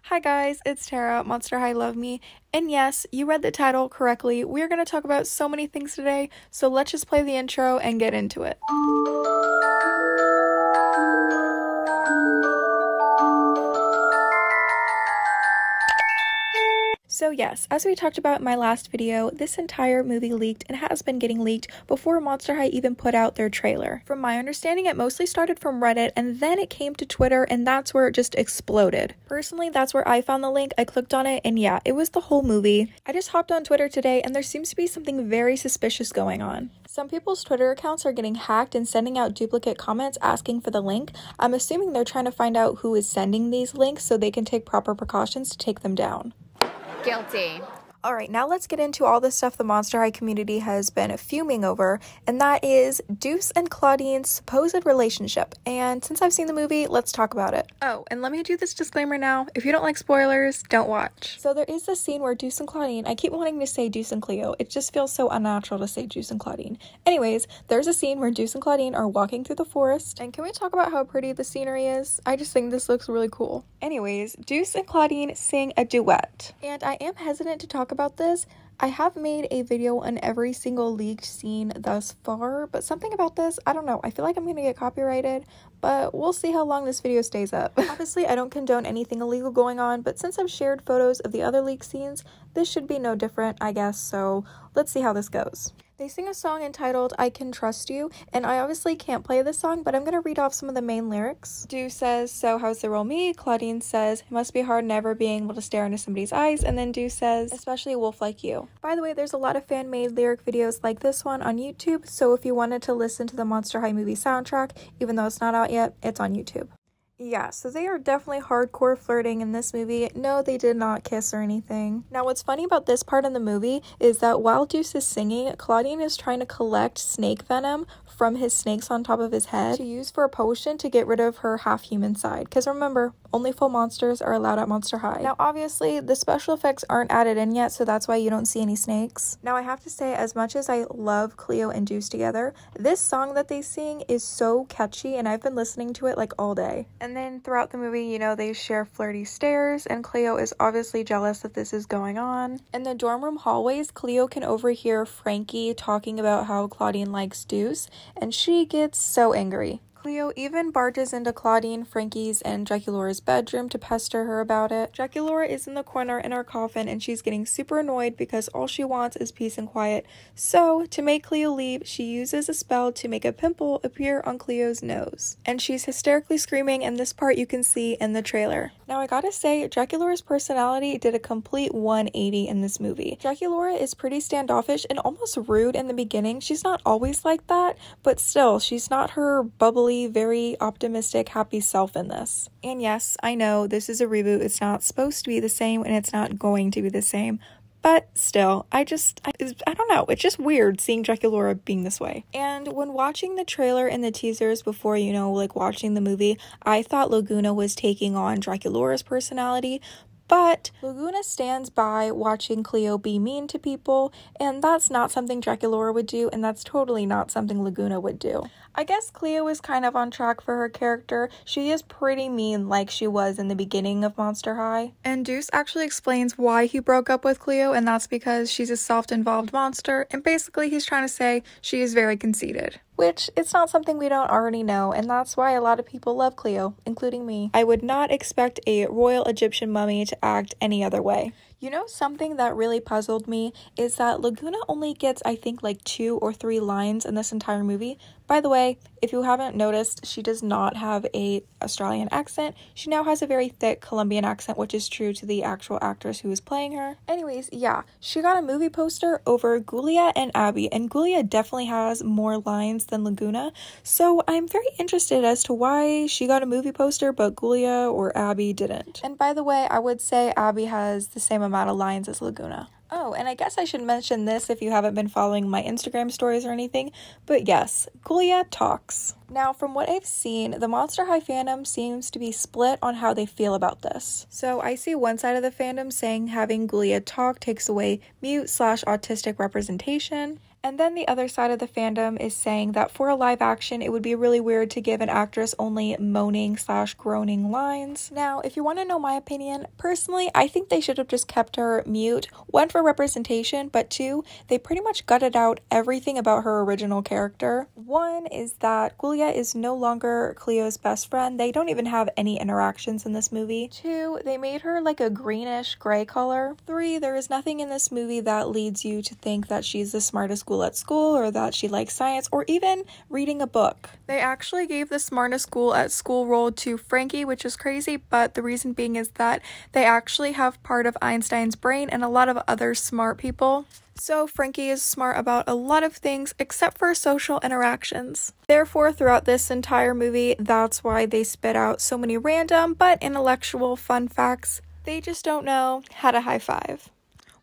Hi guys, it's Tara, Monster High Love Me, and yes, you read the title correctly. We're going to talk about so many things today, so let's just play the intro and get into it. So yes, as we talked about in my last video, this entire movie leaked and has been getting leaked before Monster High even put out their trailer. From my understanding, it mostly started from Reddit and then it came to Twitter and that's where it just exploded. Personally, that's where I found the link, I clicked on it, and yeah, it was the whole movie. I just hopped on Twitter today and there seems to be something very suspicious going on. Some people's Twitter accounts are getting hacked and sending out duplicate comments asking for the link. I'm assuming they're trying to find out who is sending these links so they can take proper precautions to take them down. Guilty. Alright, now let's get into all the stuff the Monster High community has been fuming over, and that is Deuce and Clawdeen's supposed relationship. And since I've seen the movie, let's talk about it. Oh, and let me do this disclaimer now. If you don't like spoilers, don't watch. So there is this scene where Deuce and Clawdeen, I keep wanting to say Deuce and Cleo, it just feels so unnatural to say Deuce and Clawdeen. Anyways, there's a scene where Deuce and Clawdeen are walking through the forest, and can we talk about how pretty the scenery is? I just think this looks really cool. Anyways, Deuce and Clawdeen sing a duet, and I am hesitant to talk about this. I have made a video on every single leaked scene thus far, but something about this, I don't know, I feel like I'm gonna get copyrighted, but we'll see how long this video stays up. Obviously, I don't condone anything illegal going on, but since I've shared photos of the other leaked scenes, this should be no different, I guess, so let's see how this goes. They sing a song entitled I Can Trust You, and I obviously can't play this song, but I'm going to read off some of the main lyrics. Deuce says, so how's the real me? Clawdeen says, it must be hard never being able to stare into somebody's eyes, and then Deuce says, especially a wolf like you. By the way, there's a lot of fan-made lyric videos like this one on YouTube, so if you wanted to listen to the Monster High movie soundtrack, even though it's not out yet, it's on YouTube. Yeah, so they are definitely hardcore flirting in this movie. No, they did not kiss or anything. Now, what's funny about this part in the movie is that while Deuce is singing, Clawdeen is trying to collect snake venom from his snakes on top of his head to use for a potion to get rid of her half-human side. Because remember, only full monsters are allowed at Monster High. Now, obviously, the special effects aren't added in yet, so that's why you don't see any snakes. Now, I have to say, as much as I love Cleo and Deuce together, this song that they sing is so catchy, and I've been listening to it like all day. And then throughout the movie, you know, they share flirty stares, and Cleo is obviously jealous that this is going on. In the dorm room hallways, Cleo can overhear Frankie talking about how Clawdeen likes Deuce, and she gets so angry. Cleo even barges into Clawdeen, Frankie's, and Draculaura's bedroom to pester her about it. Draculaura is in the corner in her coffin and she's getting super annoyed because all she wants is peace and quiet. So, to make Cleo leave, she uses a spell to make a pimple appear on Cleo's nose. And she's hysterically screaming, and this part you can see in the trailer. Now, I gotta say, Draculaura's personality did a complete 180 in this movie. Draculaura is pretty standoffish and almost rude in the beginning. She's not always like that, but still, she's not her bubbly, very optimistic, happy self in this. And yes, I know this is a reboot. It's not supposed to be the same and it's not going to be the same. But still, I don't know, it's just weird seeing Draculaura being this way. And when watching the trailer and the teasers before, you know, like watching the movie, I thought Lagoona was taking on Draculaura's personality, but Lagoona stands by watching Cleo be mean to people, and that's not something Draculaura would do, and that's totally not something Lagoona would do. I guess Cleo is kind of on track for her character. She is pretty mean like she was in the beginning of Monster High. And Deuce actually explains why he broke up with Cleo, and that's because she's a self-involved monster, and basically he's trying to say she is very conceited. Which, it's not something we don't already know, and that's why a lot of people love Cleo, including me. I would not expect a royal Egyptian mummy to act any other way. You know, something that really puzzled me is that Lagoona only gets, I think, like 2 or 3 lines in this entire movie. By the way, if you haven't noticed, she does not have an Australian accent. She now has a very thick Colombian accent, which is true to the actual actress who is playing her. Anyways, yeah, she got a movie poster over Ghoulia and Abby, and Ghoulia definitely has more lines than Lagoona, so I'm very interested as to why she got a movie poster but Ghoulia or Abby didn't. And by the way, I would say Abby has the same amount of lines as Lagoona. Oh, and I guess I should mention this if you haven't been following my Instagram stories or anything, but yes, Ghoulia talks. Now, from what I've seen, the Monster High fandom seems to be split on how they feel about this. So I see one side of the fandom saying having Ghoulia talk takes away mute/autistic representation, And then the other side of the fandom is saying that for a live action, it would be really weird to give an actress only moaning/groaning lines. Now, if you want to know my opinion, personally, I think they should have just kept her mute. One, for representation, but two, they pretty much gutted out everything about her original character. One is that Ghoulia is no longer Cleo's best friend. They don't even have any interactions in this movie. Two, they made her like a greenish gray color. Three, there is nothing in this movie that leads you to think that she's the smartest ghoul at school or that she likes science or even reading a book. They actually gave the smartest ghoul at school role to Frankie, which is crazy, but the reason being is that they actually have part of Einstein's brain and a lot of other smart people. So Frankie is smart about a lot of things except for social interactions. Therefore, throughout this entire movie, that's why they spit out so many random but intellectual fun facts. They just don't know how to high five.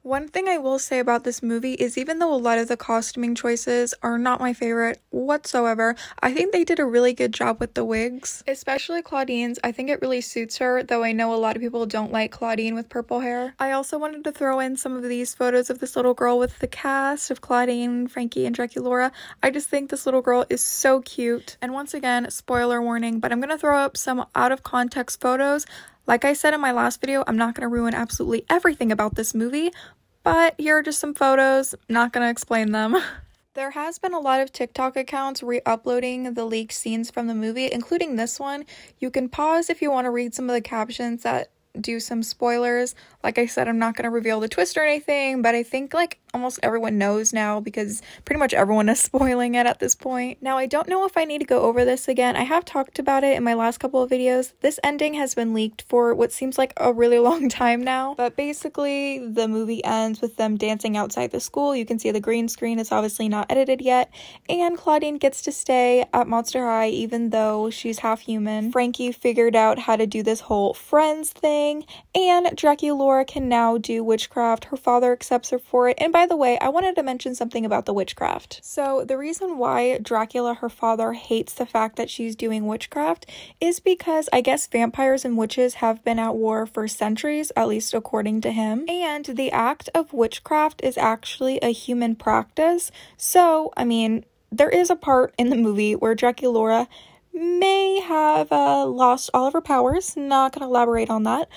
One thing I will say about this movie is even though a lot of the costuming choices are not my favorite whatsoever, I think they did a really good job with the wigs. Especially Clawdeen's, I think it really suits her, though I know a lot of people don't like Clawdeen with purple hair. I also wanted to throw in some of these photos of this little girl with the cast of Clawdeen, Frankie, and Draculaura. I just think this little girl is so cute. And once again, spoiler warning, but I'm gonna throw up some out of context photos. Like I said in my last video, I'm not going to ruin absolutely everything about this movie, but here are just some photos, not going to explain them. There has been a lot of TikTok accounts re-uploading the leaked scenes from the movie, including this one. You can pause if you want to read some of the captions that do some spoilers. Like I said, I'm not going to reveal the twist or anything, but I think like almost everyone knows now because pretty much everyone is spoiling it at this point. Now, I don't know if I need to go over this again. I have talked about it in my last couple of videos. This ending has been leaked for what seems like a really long time now, but basically the movie ends with them dancing outside the school. You can see the green screen. It's obviously not edited yet, and Clawdeen gets to stay at Monster High even though she's half human. Frankie figured out how to do this whole friends thing, and Draculaura can now do witchcraft. Her father accepts her for it. And by the way, I wanted to mention something about the witchcraft. So the reason why Dracula, her father, hates the fact that she's doing witchcraft is because I guess vampires and witches have been at war for centuries, at least according to him. And the act of witchcraft is actually a human practice. So, I mean, there is a part in the movie where Draculaura may have lost all of her powers. Not gonna elaborate on that,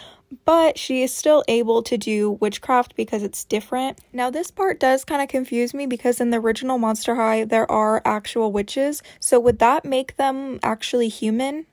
but she is still able to do witchcraft because it's different. Now, this part does kind of confuse me because in the original Monster High, there are actual witches. So would that make them actually human?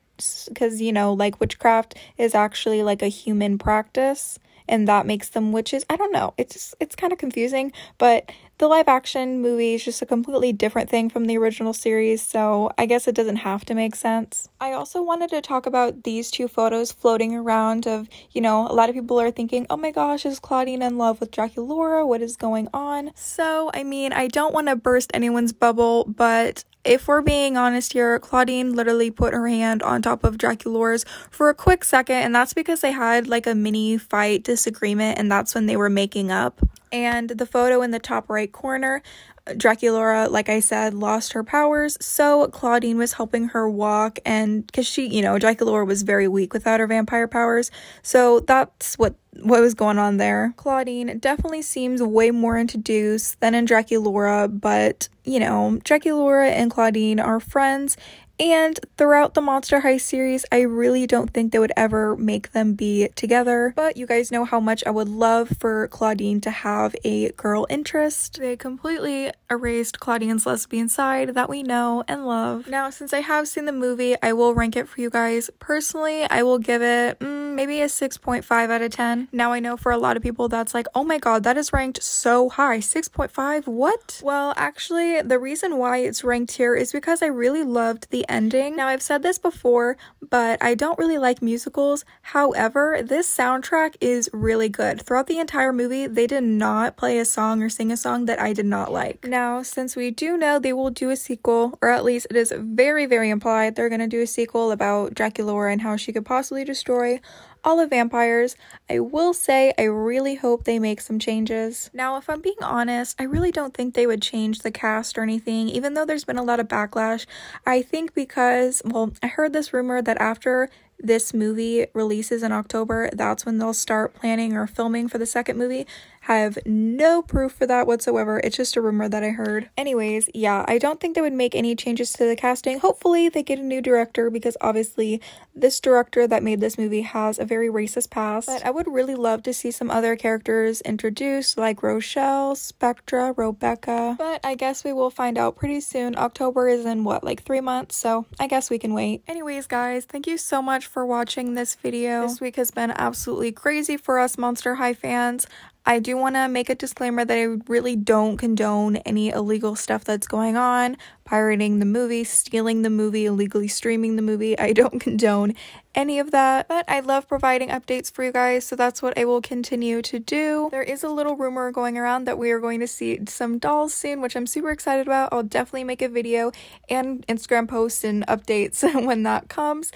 Because, you know, like witchcraft is actually like a human practice and that makes them witches. I don't know. It's kind of confusing, but the live action movie is just a completely different thing from the original series, so I guess it doesn't have to make sense. I also wanted to talk about these two photos floating around of, you know, a lot of people are thinking, oh my gosh, is Clawdeen in love with Draculaura? What is going on? So, I mean, I don't want to burst anyone's bubble, but if we're being honest here, Clawdeen literally put her hand on top of Draculaura's for a quick second, and that's because they had like a mini fight disagreement, and that's when they were making up. And the photo in the top right corner, Draculaura, like I said, lost her powers, so Clawdeen was helping her walk, and because she, you know, Draculaura was very weak without her vampire powers, so that's what was going on there. Clawdeen definitely seems way more into Deuce than in Draculaura, but, you know, Draculaura and Clawdeen are friends, and throughout the Monster High series, I really don't think they would ever make them be together. But you guys know how much I would love for Clawdeen to have a girl interest. They completely erased Clawdeen's lesbian side that we know and love. Now, since I have seen the movie, I will rank it for you guys. Personally, I will give it maybe a 6.5 out of 10. Now, I know for a lot of people that's like, oh my god, that is ranked so high. 6.5? What? Well, actually, the reason why it's ranked here is because I really loved the ending. Now, I've said this before, but I don't really like musicals. However, this soundtrack is really good. Throughout the entire movie, they did not play a song or sing a song that I did not like. Now, since we do know they will do a sequel, or at least it is very, very implied they're gonna do a sequel about Draculaura and how she could possibly destroy all of vampires, I will say I really hope they make some changes. Now, if I'm being honest, I really don't think they would change the cast or anything, even though there's been a lot of backlash. I think because, well, I heard this rumor that after this movie releases in October, that's when they'll start planning or filming for the second movie. have no proof for that whatsoever. It's just a rumor that I heard. Anyways, yeah, I don't think they would make any changes to the casting. Hopefully they get a new director, because obviously this director that made this movie has a very racist past. But I would really love to see some other characters introduced, like Rochelle, Spectra, Rebecca. But I guess we will find out pretty soon. October is in what, like 3 months? So I guess we can wait. Anyways, guys, thank you so much for watching this video. This week has been absolutely crazy for us Monster High fans. I do want to make a disclaimer that I really don't condone any illegal stuff that's going on, pirating the movie, stealing the movie, illegally streaming the movie. I don't condone any of that, but I love providing updates for you guys, so that's what I will continue to do. There is a little rumor going around that we are going to see some dolls soon, which I'm super excited about. I'll definitely make a video and Instagram posts and updates when that comes.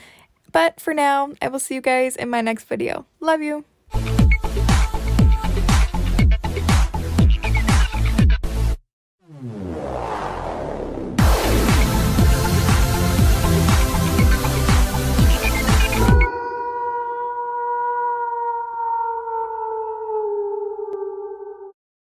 But for now, I will see you guys in my next video. Love you!